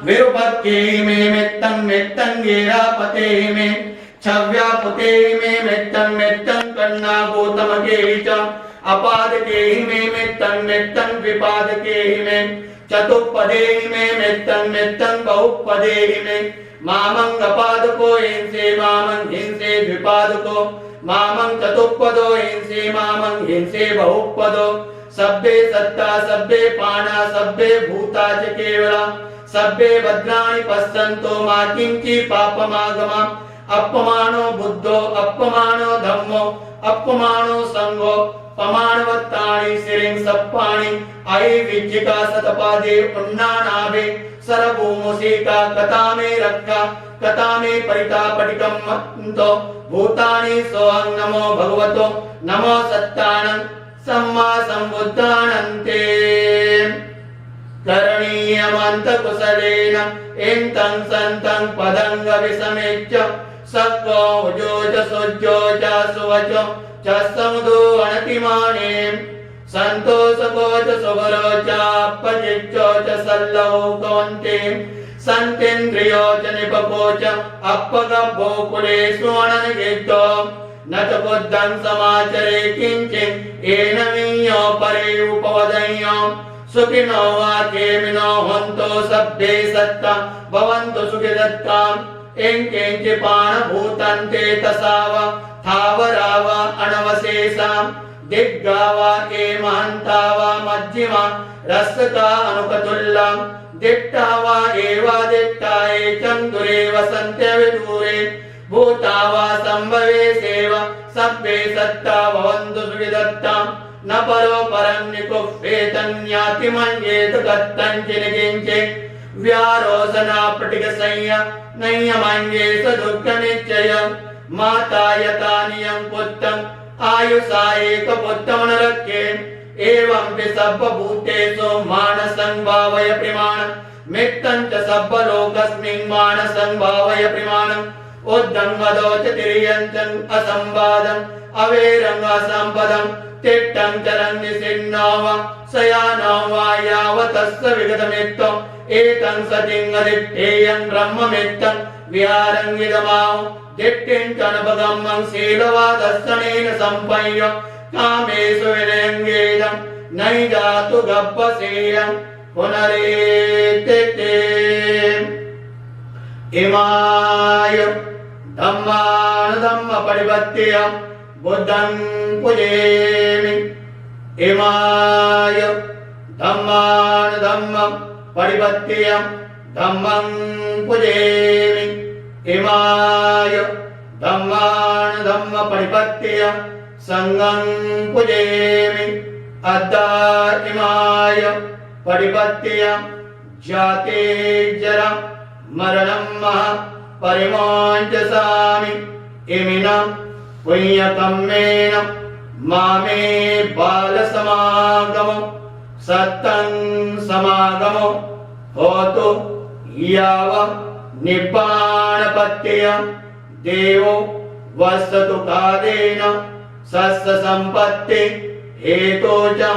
विरूपके मे मित्तं मित्तं गिरापते मे छव्यापते मे मित्तं मित्तं कन्नागोतमके च अपादके मे मित्तं मित्तं द्विपादके मे चतुष्पदे मे मित्तं मित्तं बहुपदे मे मामं अपादको हिंसे मामं हिंसे द्विपादको मामं चतुष्पदो हिंसे मामं हिंसे बहुपदो सब्बे सत्ता सब्बे पाना सब्बे भूता च केवला सब्बे भद्राणि पश्यन्तो मा किंचि पापमागमा अपमानो बुद्धो अपमानो धम्मो अपमानो संगो पमानवत्तानि सिरिं सप्पाणि आई विज्जिका सतपादे उन्नानाभे सरभूमुसीका कतामे रक्षा कतामे परितापटिकं मत्तो भूतानि सोऽहं नमो भगवतो नमो सत्तानं सम्मा सम्बुद्धानन्ते करणीयमन्तकुशलेन एन्तं सन्तं पदं विसमेच्य सक्को उजोच सुज्जोच सुवचो च समुदो अनतिमाने संतोषकोच सुगरोच अपचिच्चोच सल्लौकवन्ते सन्तेन्द्रियोच निपकोच अपगभो कुलेषु अननिगिद्धो न च बुद्धं समाचरे किञ्चित् येन विඤ्ඤो परे उपवदन्यो सुखिनो वा केमिनो हन्तो सब्बे सत्ता भवन्तु सुखिदत्ताम् एंकेंचिपाणभूतन्ते तसावा थावरावा अनवशेषाम् दिग्गावा एमहन्तावा मध्यमा रसता अनुकतुल्लाम् दिट्टावा एवा दिट्टाये चन्दुरे वसन्त्य विदूरे भूतावा संभवे सेव सब्बे सत्ता भवन्तु सुविदत्ताम् न परो परं निकुप्येतन्याति मन्येत कत्तञ्चिनिकिञ्चे व्यारोसना पटिकसंज्ञा नय्यमन्येष दुःखनिश्चय माता यतानियं पुत्रम् आयुषा एकपुत्रमनरक्ये एवं हि सर्वभूतेषु मानसं भावय प्रमाणम् मित्तं च सर्वलोकस्मिन् मानसं भावय प्रमाणम् उद्धङ्गदो च तिर्यञ्चं असंवादम् अवेरं असम्पदम् तिष्ठं चरन् निसिन्नो वा शयानो वा यावतस्य विगतमित्तम् एतं सतिङ्गदिष्ठेयं ब्रह्ममित्तं विहारं इदमाहो दिष्टिं च नभगमं शीलवादर्शनेन सम्पय्य कामेषु विनयङ्गेदं नहि जातु गप्पसेयं पुनरेतिते इमाय धम्मानुधम्मपरिवर्त्य बुद्धं पूजयामि इमाय धम्मानुधम्म परिवर्त्य धम्मं पूजयामि इमाय धम्मानुधम्म परिवर्त्य संघं पूजयामि अद्धा इमाय परिवर्त्य जाते जरा मरणं महा परिमाञ्चसामि इमिनं पुण्यकम्मेन मामे बालसमागमो सत्तं समागमो होतु याव निब्बाणपत्य देवो वसतु कालेन सस्य सम्पत्ति हेतो च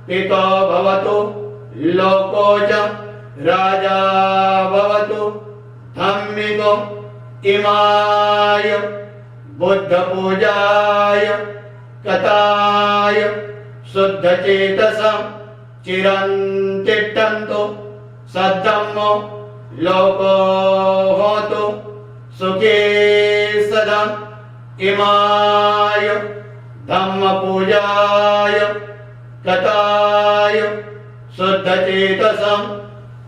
पितो भवतु लोको च राजा भवतु धम्मिको इमाय बुद्धपूजाय कथाय शुद्धचेतसं चिरन्तिष्ठन्तु सद्धम्मो लोको होतु सुखे सदा इमाय धम्मपूजाय कथाय शुद्धचेतसं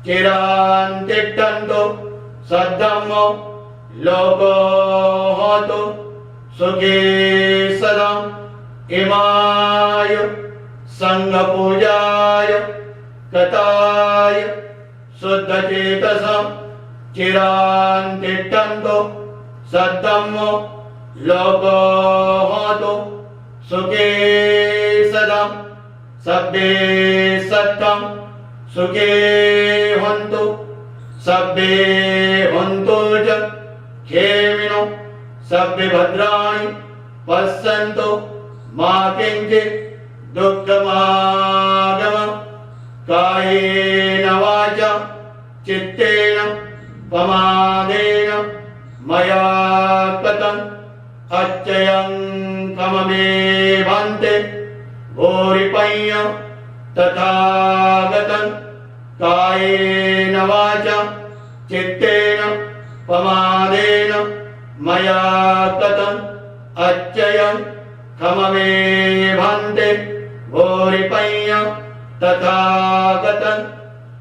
चिरन्तिष्ठन्तु सद्धम्मो लोको होतु सुखे सदा इमाय संघपूजाय कथाय शुद्धचेतसं चिरन्तिष्ठन्तु सद्धम्मो लोको होतु सुखे सदा सब्बे सत्तं सुखे हन्तु सब्बे हन्तु च क्षेमिनो सब्बे भद्राणि पश्यन्तु मा किञ्चित् दुःखमागम कायेन वाचा चित्ते चित्तेन प्रमादेन मया कृतं अच्चयं कममे भन्ते भूरिपय्य तथागतं कायेन वाचा चित्तेन प्रमादेन मया कृतं अच्चयं कममे भन्ते भूरिपय्य तथागतं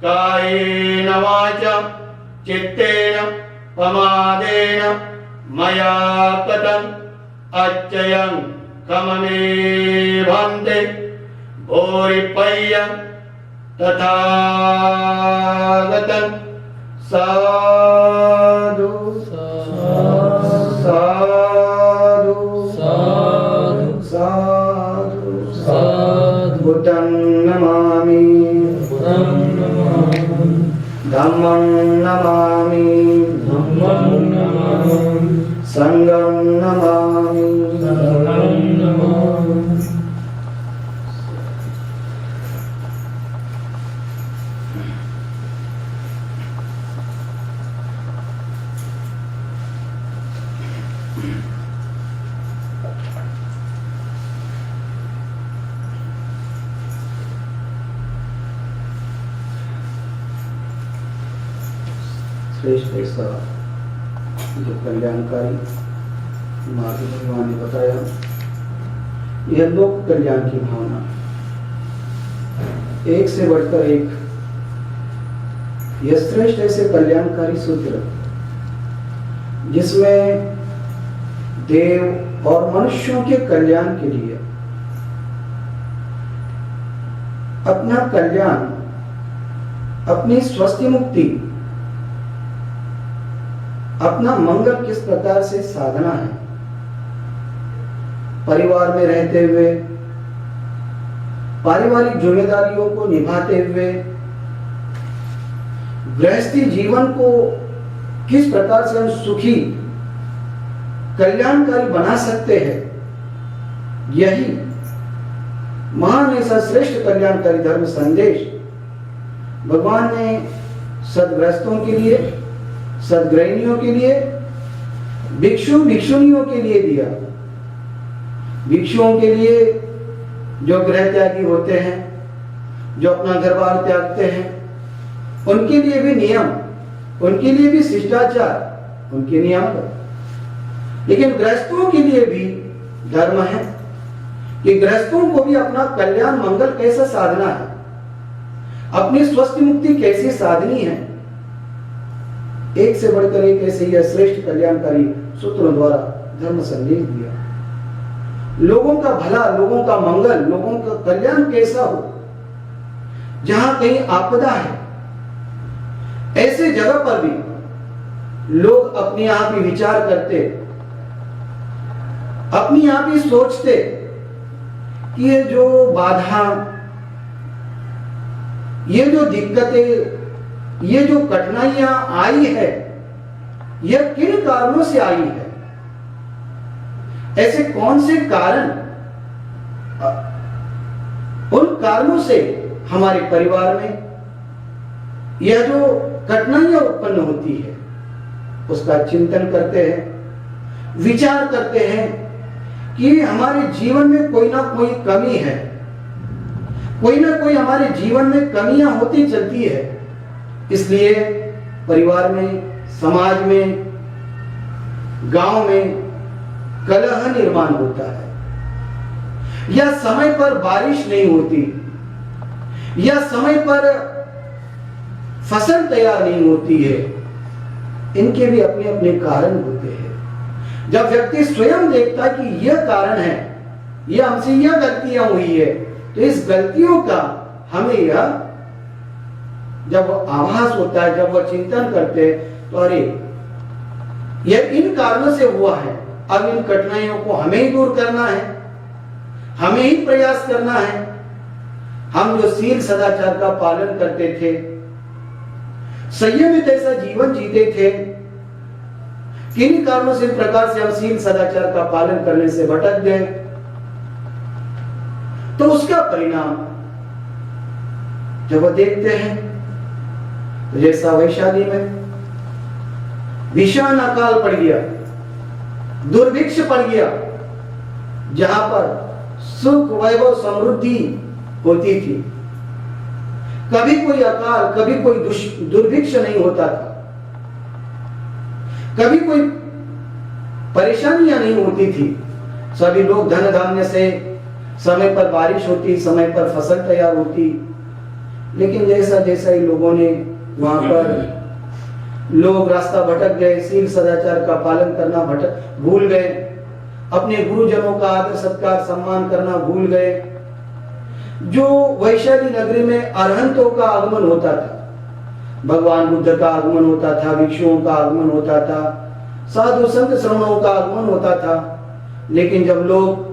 कायेन वाचा चित्तेन प्रमादेन मया कृतं अच्चयं कममे भन्ते भूरिपय्य तथागतं साधु साधु साधु साधु साधु बुद्धं नमामि धम्मं नमामि संघं नमामि श्रेष्ठ ऐसा जो कल्याणकारी मार्ग भगवान ने बताया, यह लोक कल्याण की भावना एक से बढ़कर एक, यह श्रेष्ठ ऐसे कल्याणकारी सूत्र जिसमें देव और मनुष्यों के कल्याण के लिए अपना कल्याण, अपनी स्वस्थ मुक्ति, अपना मंगल किस प्रकार से साधना है, परिवार में रहते हुए पारिवारिक जिम्मेदारियों को निभाते हुए गृहस्थी जीवन को किस प्रकार से हम सुखी कल्याणकारी बना सकते हैं, यही महान ऐसा श्रेष्ठ कल्याणकारी धर्म संदेश भगवान ने सदगृहस्थों के लिए, सदगृहिणियों के लिए, भिक्षु भिक्षुणियों के लिए दिया। भिक्षुओं के लिए जो गृह त्यागी होते हैं, जो अपना घर बार त्यागते हैं, उनके लिए भी नियम, उनके लिए भी शिष्टाचार, उनके नियम। लेकिन गृहस्थों के लिए भी धर्म है कि गृहस्थों को भी अपना कल्याण मंगल कैसे साधना है, अपनी स्वस्थ मुक्ति कैसे साधनी है, एक से बढ़कर एक ऐसे यह श्रेष्ठ कल्याणकारी सूत्रों द्वारा धर्म संदेश दिया। लोगों का भला, लोगों का मंगल, लोगों का कल्याण कैसा हो, जहां कहीं आपदा है, ऐसे जगह पर भी लोग अपने आप ही विचार करते, अपनी आप ही सोचते कि ये जो बाधा, ये जो दिक्कतें, ये जो कठिनाइयां आई है, यह किन कारणों से आई है, ऐसे कौन से कारण, उन कारणों से हमारे परिवार में यह जो कठिनाइयां उत्पन्न होती है, उसका चिंतन करते हैं, विचार करते हैं कि हमारे जीवन में कोई ना कोई कमी है, कोई ना कोई हमारे जीवन में कमियां होती चलती है। इसलिए परिवार में, समाज में, गांव में कलह निर्माण होता है, या समय पर बारिश नहीं होती, या समय पर फसल तैयार नहीं होती है। इनके भी अपने अपने कारण होते हैं। जब व्यक्ति स्वयं देखता कि यह कारण है, यह हमसे यह गलतियां हुई है, तो इस गलतियों का हमें यह जब आभास होता है, जब वह चिंतन करते हैं, तो अरे यह इन कारणों से हुआ है, अब इन कठिनाइयों को हमें ही दूर करना है, हमें ही प्रयास करना है। हम जो शील सदाचार का पालन करते थे, संयमित ऐसा जीवन जीते थे, किन कारणों से इस प्रकार से हम शील सदाचार का पालन करने से भटक गए, तो उसका परिणाम जब वह देखते हैं तो जैसा वैशाली में भीषण अकाल पड़ गया, दुर्भिक्ष पड़ गया, जहां पर सुख वैभव समृद्धि होती थी, कभी कोई अकाल, कभी कोई दुर्भिक्ष नहीं होता था, कभी कोई परेशानियां नहीं होती थी। सभी लोग धन धान्य से, समय पर बारिश होती, समय पर फसल तैयार होती। लेकिन जैसा जैसा ही लोगों ने वहां पर लोग रास्ता भटक गए, शील सदाचार का पालन करना भूल गए, अपने गुरुजनों का आदर सत्कार सम्मान करना भूल गए। जो वैशाली नगरी में अरहंतों का आगमन होता था, भगवान बुद्ध का आगमन होता था, भिक्षुओं का आगमन होता था, साधु संत श्रमणों का आगमन होता था। लेकिन जब लोग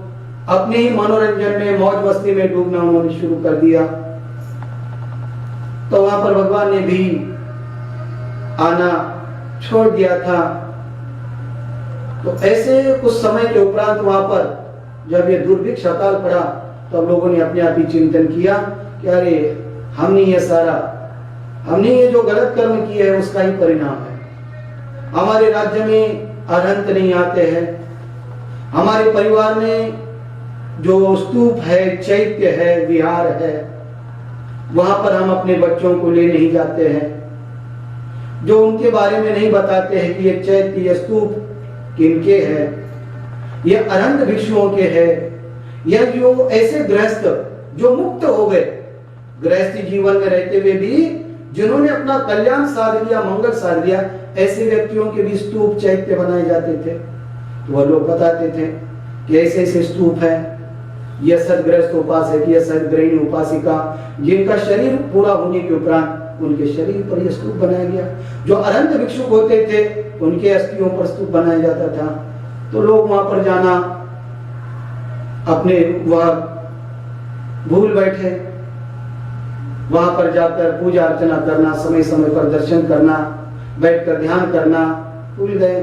अपने ही मनोरंजन में, मौज मस्ती में डूबना उन्होंने शुरू कर दिया, तो वहां पर भगवान ने भी आना छोड़ दिया था। तो ऐसे कुछ समय के उपरांत वहां पर जब ये दुर्भिक्ष अकाल पड़ा, तो लोगों ने अपने आप ही चिंतन किया कि अरे हमने ये जो गलत कर्म किए है उसका ही परिणाम है। हमारे राज्य में अरहंत नहीं आते हैं, हमारे परिवार में जो स्तूप है, चैत्य है, विहार है, वहां पर हम अपने बच्चों को ले नहीं जाते हैं, जो उनके बारे में नहीं बताते हैं कि ये चैत्य, ये स्तूप किनके हैं, ये अरहंत भिक्षुओं के हैं, या जो ऐसे गृहस्थ जो मुक्त हो गए, गृहस्थी जीवन में रहते हुए भी जिन्होंने अपना कल्याण साध लिया, मंगल साध लिया, ऐसे व्यक्तियों के भी स्तूप चैत्य बनाए जाते थे। तो वह लोग बताते थे कि ऐसे ऐसे स्तूप है, यह सदगृहस्थ उपासक, यह सदगृहिणी उपासिका, जिनका शरीर पूरा होने के उपरांत उनके शरीर पर यह स्तूप बनाया गया। जो अरहंत भिक्षुक होते थे उनके अस्थियों पर स्तूप बनाया जाता था। तो लोग वहां पर जाना अपने वह भूल बैठे, वहां पर जाकर पूजा अर्चना करना, समय समय पर दर्शन करना, बैठकर ध्यान करना भूल गए।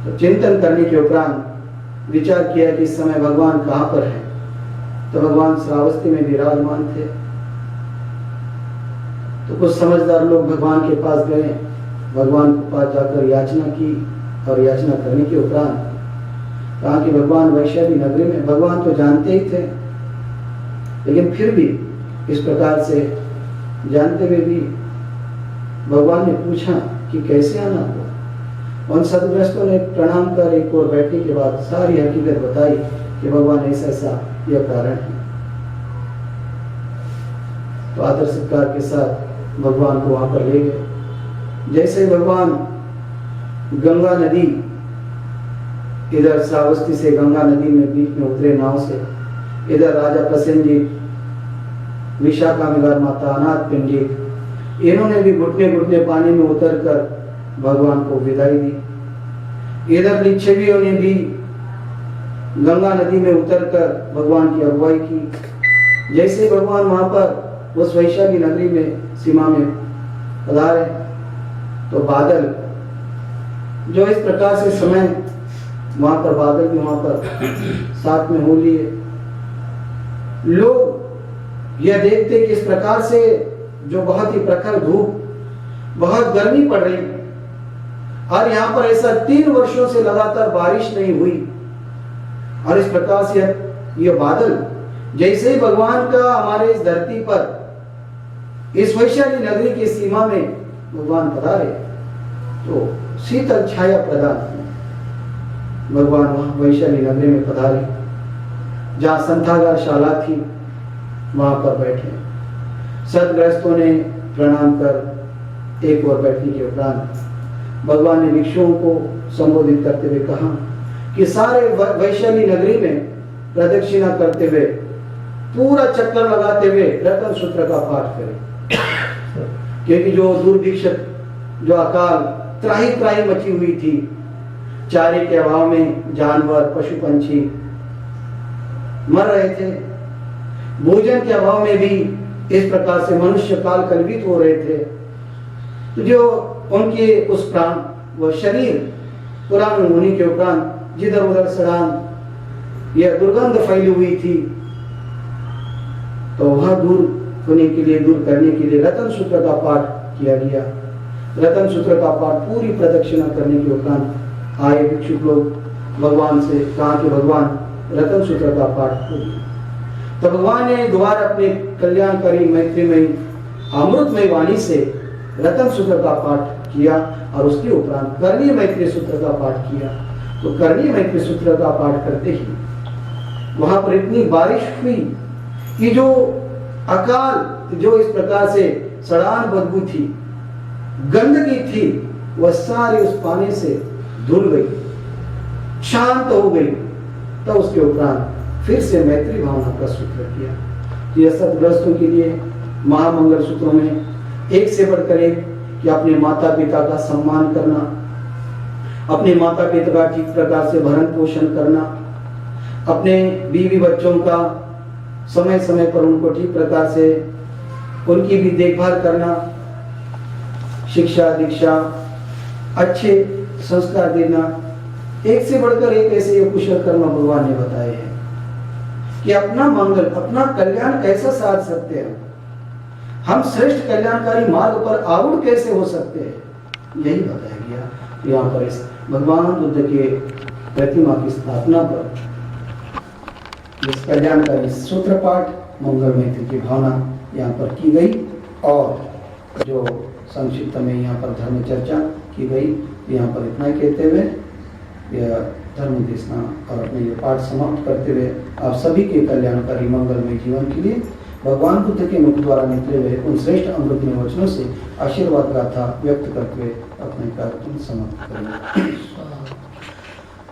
तो चिंतन करने के उपरांत विचार किया कि इस समय भगवान कहां पर है। तो भगवान श्रावस्ती में विराजमान थे। तो कुछ समझदार लोग भगवान के पास गए, भगवान के पास जाकर याचना की, और याचना करने के उपरांत कहा कि भगवान वैशाली नगरी में, भगवान तो जानते ही थे, लेकिन फिर भी इस प्रकार से जानते हुए भी भगवान ने पूछा कि कैसे आना हुआ। उन सदगृहस्थों ने प्रणाम कर एक और बैठने के बाद सारी हकीकत बताई कि भगवान ऐसा ऐसा यह कारण है। तो आदर सत्कार के साथ भगवान को वहां पर ले गए। जैसे भगवान गंगा नदी, इधर श्रावस्ती से गंगा नदी में बीच में उतरे नाव से, इधर राजा प्रसेनजीत, विशाखामिगार माता, अनाथ पिंडी, इन्होंने भी घुटने घुटने पानी में उतरकर भगवान को विदाई दी। इधर लिच्छवियों ने भी गंगा नदी में उतरकर भगवान की अगुवाई की। जैसे भगवान वहां पर उस वैशाली नगरी में सीमा में पधारे, तो बादल जो इस प्रकार से समय वहां पर बादल भी वहां पर साथ में हो लिए। लोग यह देखते कि इस प्रकार से जो बहुत ही प्रखर धूप, बहुत गर्मी पड़ रही, और यहाँ पर ऐसा 3 वर्षों से लगातार बारिश नहीं हुई, और इस प्रकार से यह बादल जैसे ही भगवान का हमारे इस धरती पर, इस वैशाली नगरी की सीमा में भगवान पधारे, तो शीतल छाया प्रदान हुई। भगवान वहां वैशाली नगरी में पधारे, जहां संथागार शाला थी वहां पर बैठे। सदगृहस्थों ने प्रणाम कर एक और बैठने के उपरांत भगवान ने भिक्षुओं को संबोधित करते हुए कहा कि सारे वैशाली नगरी में प्रदक्षिणा करते हुए, पूरा चक्कर लगाते हुए रतन सूत्र का पाठ करें, क्योंकि जो दुर्भिक्ष, जो अकाल, त्राही त्राही मची हुई थी, चारे के अभाव में जानवर, पशु पंछी मर रहे थे, भोजन के अभाव में भी इस प्रकार से मनुष्य काल कल्पित हो रहे थे। तो जो उनके उस प्राण, वह शरीर पुराने होने के उपरांत जिधर उधर सड़ान, यह दुर्गंध फैली हुई थी, तो वह दूर होने के लिए, दूर करने के लिए रतन सूत्र का पाठ किया गया। रतन सूत्र का पाठ पूरी प्रदक्षिणा करने के उपरांत आए भिक्षुक लोग भगवान से कहा कि भगवान रतन सूत्र का पाठ करिए। तो भगवान ने दोबारा अपने कल्याणकारी मैत्रीमय अमृतमय वाणी से रतन सूत्र का पाठ किया और उसके उपरांत कर्णीय मैत्री सूत्र का पाठ किया। तो कर्णीय मैत्री सूत्र का पाठ करते ही वहां पर इतनी बारिश हुई कि जो अकाल, जो इस प्रकार से सड़ान बदबू थी, गंदगी थी, वह सारी उस पानी से धुल गई, शांत हो गई। तो उसके उपरांत फिर से मैत्री भावना का सूत्र किया। यह सदग्रस्तों के लिए महामंगल सूत्रों में एक से बढ़कर एक कि अपने माता पिता का सम्मान करना, अपने माता पिता का ठीक प्रकार से भरण पोषण करना, अपने बीवी बच्चों का समय समय पर उनको ठीक प्रकार से उनकी भी देखभाल करना, शिक्षा दीक्षा, अच्छे संस्कार देना, एक से बढ़कर एक ऐसे ये कुशल कर्म भगवान ने बताए हैं कि अपना मंगल, अपना कल्याण कैसा साध सकते हैं, हम श्रेष्ठ कल्याणकारी मार्ग पर आरूढ़ कैसे हो सकते हैं, यही बताया गया। यहाँ पर इस भगवान बुद्ध के प्रतिमा की स्थापना पर इस कल्याणकारी सूत्र पाठ मंगल मैत्री की भावना यहाँ पर की गई और जो संक्षिप्त में यहाँ पर धर्म चर्चा की गई। यहाँ पर इतना कहते हुए यह धर्म देशना और अपने ये पाठ समाप्त करते हुए आप सभी के कल्याणकारी मंगलमय जीवन के लिए भगवान बुद्ध के मुख द्वारा निकले हुए उन श्रेष्ठ अमृतमय वचनों से आशीर्वाद गाथा व्यक्त करते हुए अपने कार्यक्रम समाप्त करेंगे।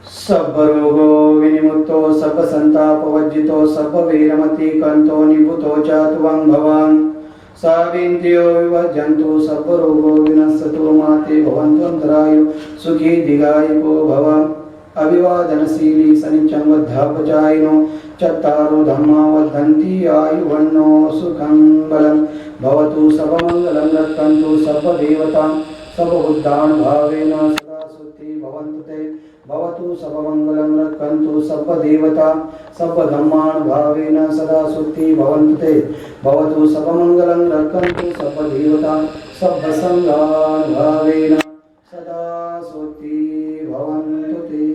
सब रोगो विनिमुक्तो सब संताप वर्जितो सब वीरमति कंतो निभुतो चातुवं भवान साविंत्यो विवर्जन्तु सब रोगो विनश्यतु माते भवन्तु अन्तरायो सुखी दीर्घायुको भव। अभिवादनशीली सनिच्चं वद्धापचायिनो चत्तारो धम्मा वर्धन्ति आयुवन्नो सुखं बलं भवतु सर्वमङ्गलं रक्षन्तु सर्वदेवतां सर्वबुद्धानुभावेन सदा सुखी भवन्तु ते भवतु सर्वमङ्गलं रक्षन्तु सर्वदेवतां सर्वधर्मानुभावेन सदा सुखी भवन्तु ते भवतु सर्वमङ्गलं रक्षन्तु सर्वदेवतां सर्वसङ्गानुभावेन सदा सुखी भवन्तु ते।